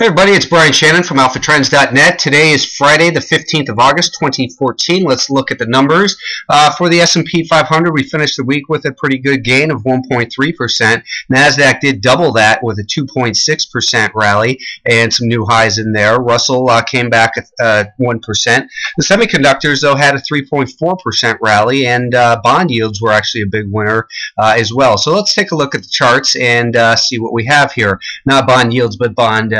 Hey everybody, it's Brian Shannon from AlphaTrends.net. Today is Friday, the 15th of August, 2014. Let's look at the numbers. For the S&P 500, we finished the week with a pretty good gain of 1.3%. NASDAQ did double that with a 2.6% rally and some new highs in there. Russell came back at 1%. The semiconductors, though, had a 3.4% rally, and bond yields were actually a big winner as well. So let's take a look at the charts and see what we have here. Not bond yields, but bond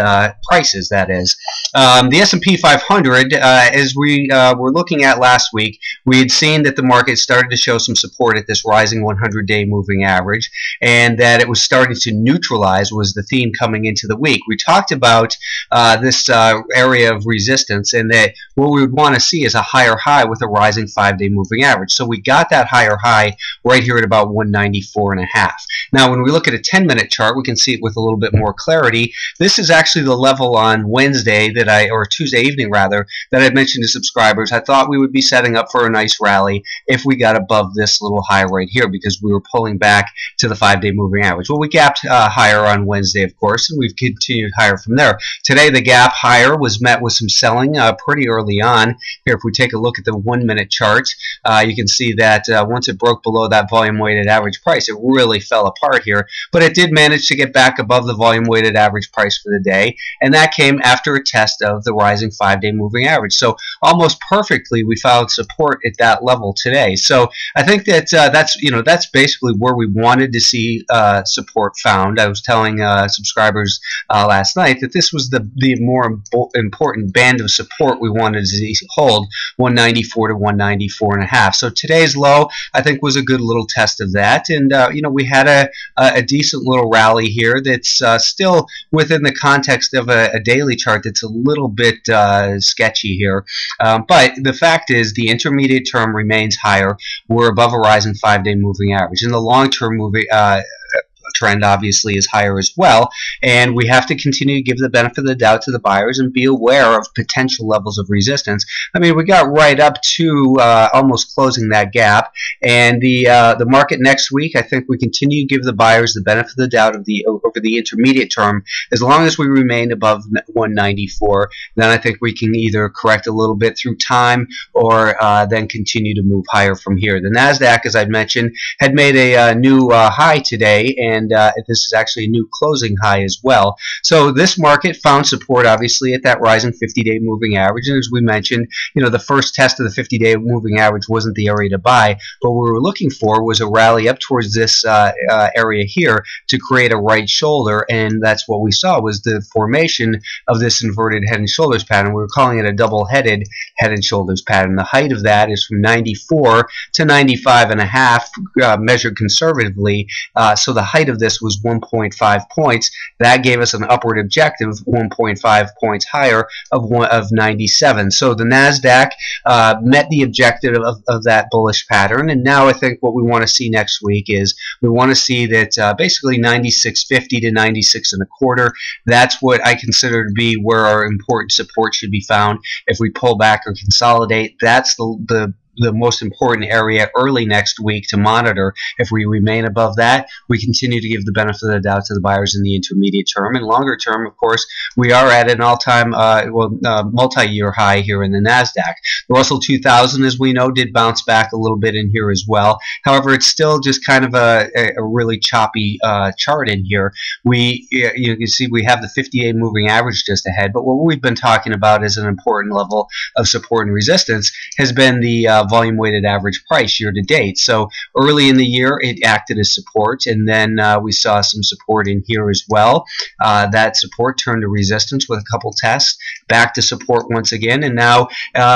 prices, that is. The S&P 500, as we were looking at last week, we had seen that the market started to show some support at this rising 100-day moving average, and that it was starting to neutralize was the theme coming into the week. We talked about this area of resistance, and that what we would want to see is a higher high with a rising 5-day moving average. So we got that higher high right here at about 194.5. Now, when we look at a 10-minute chart, we can see it with a little bit more clarity. This is actually the level on Wednesday or Tuesday evening rather, that I mentioned to subscribers. I thought we would be setting up for a nice rally if we got above this little high right here, because we were pulling back to the 5-day moving average. Well, we gapped higher on Wednesday, of course, and we've continued higher from there. Today, the gap higher was met with some selling pretty early on. Here, if we take a look at the 1-minute chart, you can see that once it broke below that volume-weighted average price, it really fell apart here, but it did manage to get back above the volume-weighted average price for the day, and that came after a test of the rising 5-day moving average. So almost perfectly, we found support at that level today. So I think that that's basically where we wanted to see support found. I was telling subscribers last night that this was the more important band of support we wanted to see hold, 194 to 194.5. So today's low, I think, was a good little test of that, and we had a decent little rally here that's still within the context of a daily chart that's a little bit sketchy here. But the fact is the intermediate term remains higher. We're above a rising 5-day moving average. And the long-term moving trend obviously is higher as well, and we have to continue to give the benefit of the doubt to the buyers and be aware of potential levels of resistance. I mean, we got right up to almost closing that gap, and the market next week, I think we continue to give the buyers the benefit of the doubt of over the intermediate term. As long as we remain above 194, then I think we can either correct a little bit through time or then continue to move higher from here. The NASDAQ, as I mentioned, had made a new high today, and this is actually a new closing high as well. So this market found support, obviously, at that rising 50-day moving average. And as we mentioned, the first test of the 50-day moving average wasn't the area to buy. But what we were looking for was a rally up towards this area here to create a right shoulder, and that's what we saw was the formation of this inverted head and shoulders pattern. We were calling it a double-headed head and shoulders pattern. The height of that is from 94 to 95.5, measured conservatively. So the height of this was 1.5 points. That gave us an upward objective 1.5 points higher of 97. So the NASDAQ met the objective of that bullish pattern, and now I think what we want to see next week is we want to see that basically 96.50 to 96.25. That's what I consider to be where our important support should be found. If we pull back or consolidate, that's the most important area early next week to monitor. If we remain above that, we continue to give the benefit of the doubt to the buyers in the intermediate term. And longer term, of course, we are at an all-time, multi-year high here in the NASDAQ. The Russell 2000, as we know, did bounce back a little bit in here as well. However, it's still just kind of a really choppy chart in here. You can see we have the 50-day moving average just ahead, but what we've been talking about as an important level of support and resistance has been the volume-weighted average price year to date. So early in the year, it acted as support, and then we saw some support in here as well. That support turned to resistance with a couple tests, back to support once again, and now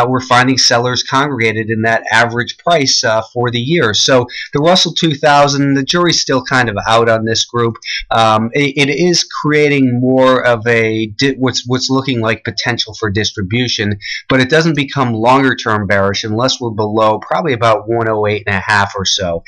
we're finding sellers congregated in that average price for the year. So the Russell 2000, the jury's still kind of out on this group. It is creating more of a what's looking like potential for distribution, but it doesn't become longer-term bearish unless we're below, probably about 108.5 or so.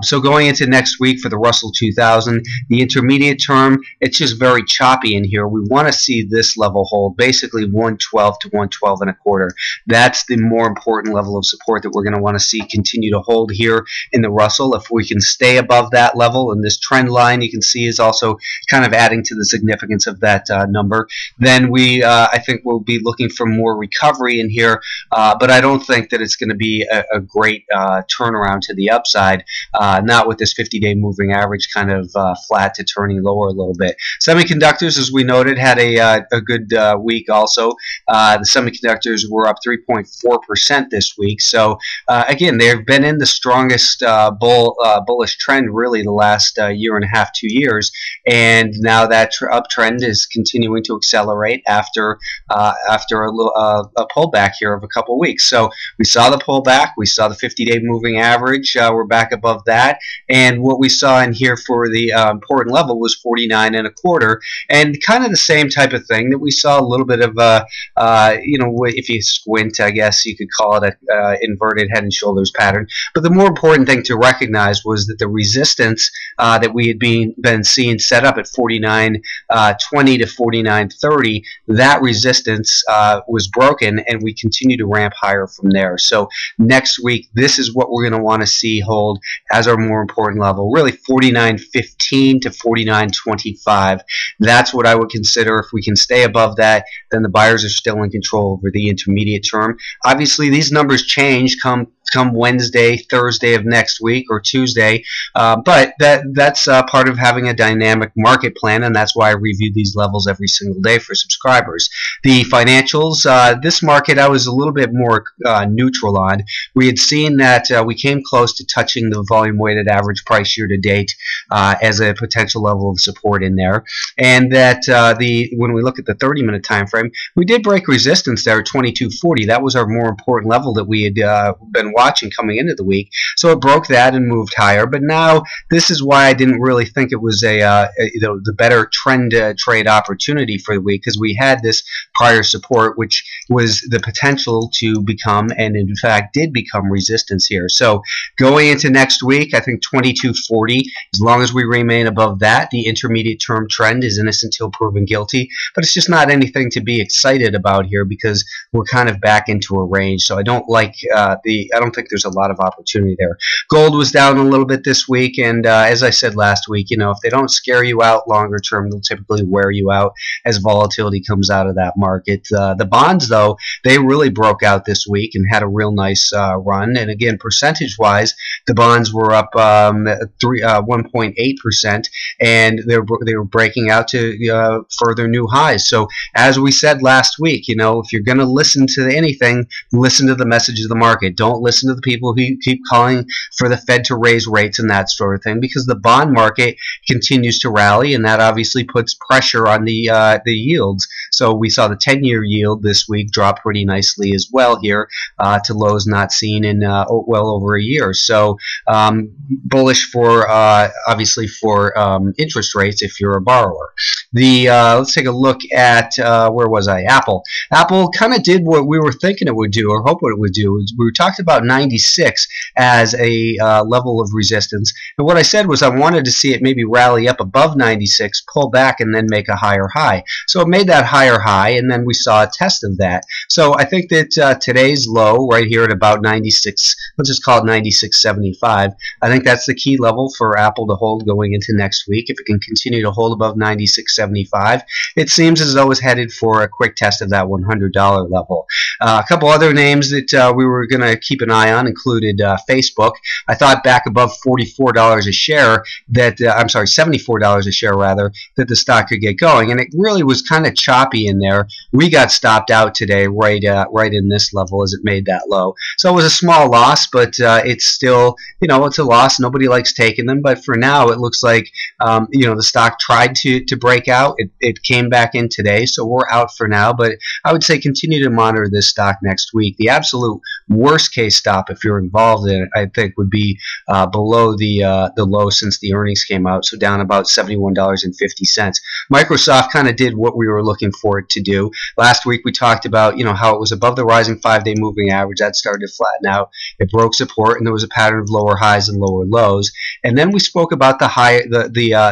So going into next week for the Russell 2000, the intermediate term, it's just very choppy in here. We want to see this level hold, basically 112 to 112 and a quarter. That's the more important level of support that we're going to want to see continue to hold here in the Russell. If we can stay above that level, and this trend line you can see is also kind of adding to the significance of that number, then I think we'll be looking for more recovery in here, but I don't think that it's going to be a great turnaround to the upside, not with this 50-day moving average kind of flat to turning lower a little bit. Semiconductors, as we noted, had a good week also. The semiconductors were up 3.4% this week. So again, they've been in the strongest bullish trend really the last year and a half, 2 years, and now that uptrend is continuing to accelerate after a pullback here of a couple weeks. So we saw the pullback, we saw the 50-day moving average, we're back above that, and what we saw in here for the important level was 49 and a quarter, and kind of the same type of thing that we saw a little bit of if you squint, I guess you could call it a inverted head and shoulders pattern. But the more important thing to recognize was that the resistance that we had been seeing set up at 49.20 to 49.30, that resistance was broken, and we continue to ramp higher from there. So next week, this is what we're going to want to see hold as our more important level, really 49.15 to 49.25. That's what I would consider. If we can stay above that, then the buyers are still in control over the intermediate term. Obviously, these numbers change come Wednesday, Thursday of next week, or Tuesday, but that's part of having a dynamic market plan, and that's why I review these levels every single day for subscribers. The financials, this market I was a little bit more neutral on. We had seen that we came close to touching the volume weighted average price year to date as a potential level of support in there, and that when we look at the 30-minute time frame, we did break resistance there at 22.40. That was our more important level that we had been watching coming into the week. So it broke that and moved higher. But now this is why I didn't really think it was the better trend trade opportunity for the week, because we had this prior support, which was the potential to become, and in fact did become, resistance here. So going into next week, I think 22.40, as long as we remain above that, the intermediate term trend is innocent till proven guilty. But it's just not anything to be excited about here, because we're kind of back into a range. So I don't like I don't think there's a lot of opportunity there. Gold was down a little bit this week, and as I said last week, if they don't scare you out longer term, they'll typically wear you out as volatility comes out of that market. The bonds, though, they really broke out this week and had a real nice run. And again, percentage-wise, the bonds were up 1.8%, and they were breaking out to further new highs. So as we said last week, if you're going to listen to anything, listen to the message of the market. Don't listen to the people who keep calling for the Fed to raise rates and that sort of thing, because the bond market continues to rally, and that obviously puts pressure on the yields. So we saw the 10-year yield this week drop pretty nicely as well here to lows not seen in well over a year. So bullish for obviously for interest rates if you're a borrower. Let's take a look at where was I? Apple. Apple kind of did what we were thinking it would do, or hope what it would do. We talked about 96 as a level of resistance, and what I said was I wanted to see it maybe rally up above 96, pull back, and then make a higher high. So it made that higher high, and then we saw a test of that. So I think that today's low right here at about 96, let's just call it 96.75, I think that's the key level for Apple to hold going into next week. If it can continue to hold above 96.75, it seems as though it's headed for a quick test of that $100 level. A couple other names that we were going to keep an eye on included Facebook. I thought back above $44 a share that I'm sorry, $74 a share rather, that the stock could get going, and it really was kind of choppy in there. We got stopped out today right in this level as it made that low. So it was a small loss, but it's still, it's a loss. Nobody likes taking them, but for now it looks like the stock tried to break out. It came back in today, so we're out for now, but I would say continue to monitor this stock next week. The absolute worst case stop, if you're involved in it, I think would be below the low since the earnings came out, so down about $71.50. Microsoft kind of did what we were looking for it to do. Last week we talked about, how it was above the rising 5-day moving average. That started to flatten out. It broke support, and there was a pattern of lower highs and lower lows. And then we spoke about the high,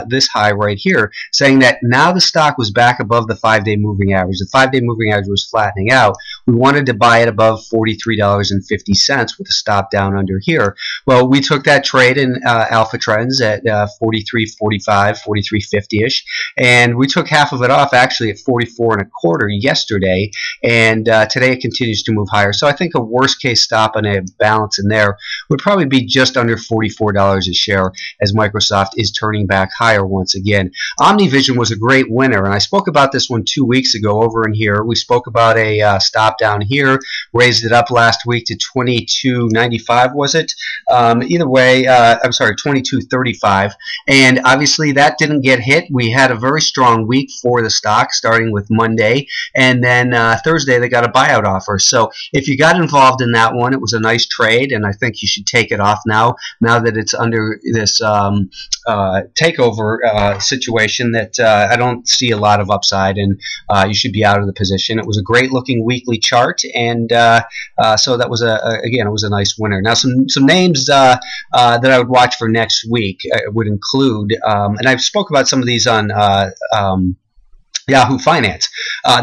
this high right here, saying that now the stock was back above the 5-day moving average. The 5-day moving average was flattening out. We wanted to buy it above $43.50 with a stop down under here. Well, we took that trade in Alpha Trends at 43.45, 43.50ish, and we took half of it off actually at 44.25 yesterday, and today it continues to move higher. So I think a worst case stop on a balance in there would probably be just under $44 a share, as Microsoft is turning back higher once again. OmniVision was a great winner, and I spoke about this one 2 weeks ago over in here. We spoke about a stop down here, raised it up last week to 22.95, was it? Either way, I'm sorry, 22.35, and obviously that didn't get hit. We had a very strong week for the stock, starting with Monday, and then Thursday they got a buyout offer. So if you got involved in that one, it was a nice trade, and I think you should take it off now that it's under this takeover situation that I don't see a lot of upside, and you should be out of the position. It was a great looking weekly chart, and so that was again, it was a nice winner. Now some names that I would watch for next week would include, and I've spoke about some of these on Yahoo Finance.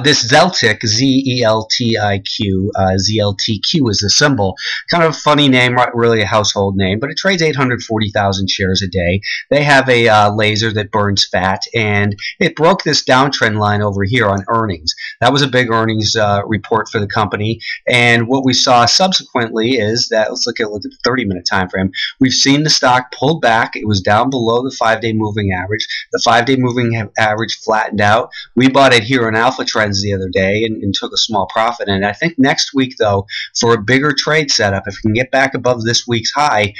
This Zeltic, Z-E-L-T-I-Q, ZLTQ is the symbol. Kind of a funny name, not really a household name, but it trades 840,000 shares a day. They have a laser that burns fat, and it broke this downtrend line over here on earnings. That was a big earnings report for the company, and what we saw subsequently is that, let's look at the 30-minute time frame. We've seen the stock pulled back. It was down below the 5-day moving average. The 5-day moving average flattened out. We bought it here on Alpha Trends the other day and took a small profit. And I think next week, though, for a bigger trade setup, if we can get back above this week's high,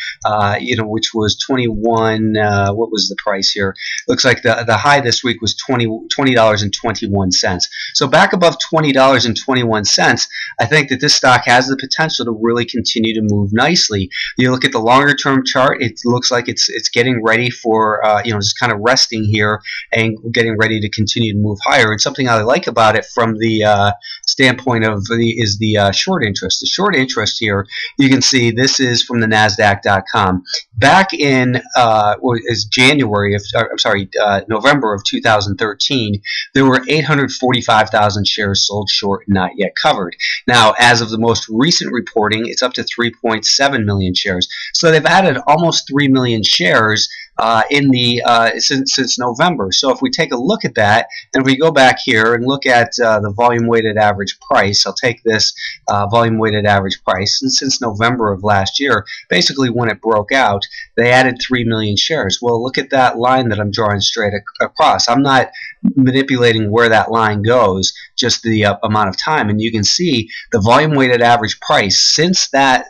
which was 21, what was the price here? Looks like the high this week was $20.21. So back above $20.21, I think that this stock has the potential to really continue to move nicely. You look at the longer term chart, it looks like it's getting ready for, just kind of resting here and getting ready to continue to move higher. And something I like about it from the standpoint of the short interest. The short interest here, you can see this is from the NASDAQ.com. Back in November of 2013, there were 845,000 shares sold short and not yet covered. Now, as of the most recent reporting, it's up to 3.7 million shares. So they've added almost 3 million shares since November. So if we take a look at that, and if we go back here and look at the volume weighted average price, I'll take this volume weighted average price, and since November of last year, basically when it broke out, they added 3 million shares. Well, look at that line that I'm drawing straight across. I'm not manipulating where that line goes, just the amount of time, and you can see the volume weighted average price since that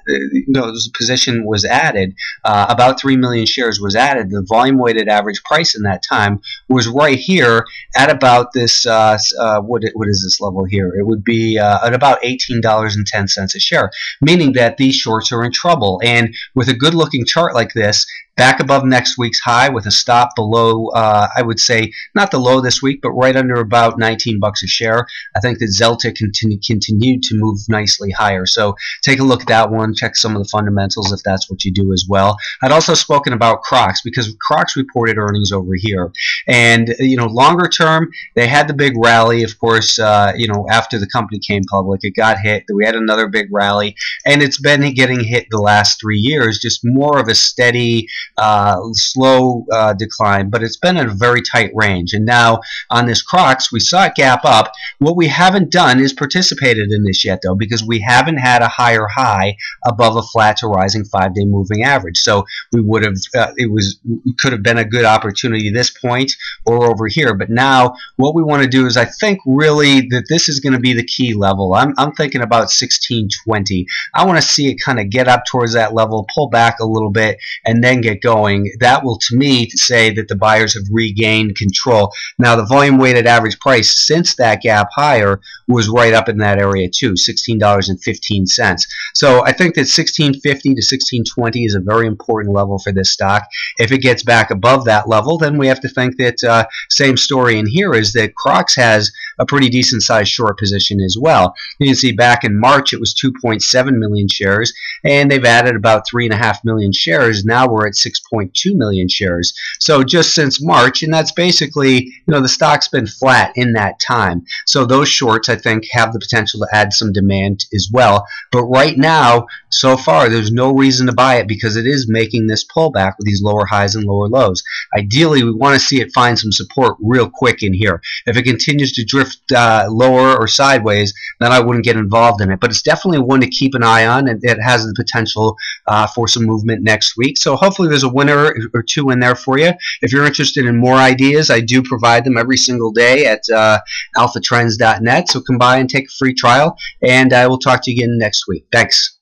position was added, about 3 million shares was added. The volume weighted average price in that time was right here at about this what is this level here? It would be at about $18.10 a share, meaning that these shorts are in trouble. And with a good looking chart like this, back above next week's high with a stop below, I would say, not the low this week, but right under about 19 bucks a share. I think that Zeltic continued to move nicely higher. So take a look at that one, check some of the fundamentals if that's what you do as well. I'd also spoken about Crocs, because Crocs reported earnings over here. And, longer term, they had the big rally, of course, after the company came public. It got hit. We had another big rally, and it's been getting hit the last 3 years, just more of a steady, slow decline, but it's been in a very tight range. And now on this Crocs, we saw it gap up. What we haven't done is participated in this yet, though, because we haven't had a higher high above a flat to rising 5-day moving average. So we would have, could have been a good opportunity this point or over here. But now what we want to do is, I think really that this is going to be the key level. I'm thinking about 1620. I want to see it kind of get up towards that level, pull back a little bit, and then get going. That will, to me, say that the buyers have regained control. Now, the volume weighted average price since that gap higher was right up in that area too, $16.15. So I think that 1650 to 1620 is a very important level for this stock. If it gets back above that level, then we have to think that same story in here is that Crocs has a pretty decent sized short position as well. You can see back in March it was 2.7 million shares, and they've added about 3.5 million shares. Now we're at 6.2 million shares. So just since March, and that's basically, the stock's been flat in that time. So those shorts, I think, have the potential to add some demand as well. But right now, so far, there's no reason to buy it because it is making this pullback with these lower highs and lower lows. Ideally, we want to see it find some support real quick in here. If it continues to drift lower or sideways, then I wouldn't get involved in it. But it's definitely one to keep an eye on, and it has the potential for some movement next week. So hopefully there's a winner or two in there for you. If you're interested in more ideas, I do provide them every single day at alphatrends.net. So come by and take a free trial, and I will talk to you again next week. Thanks.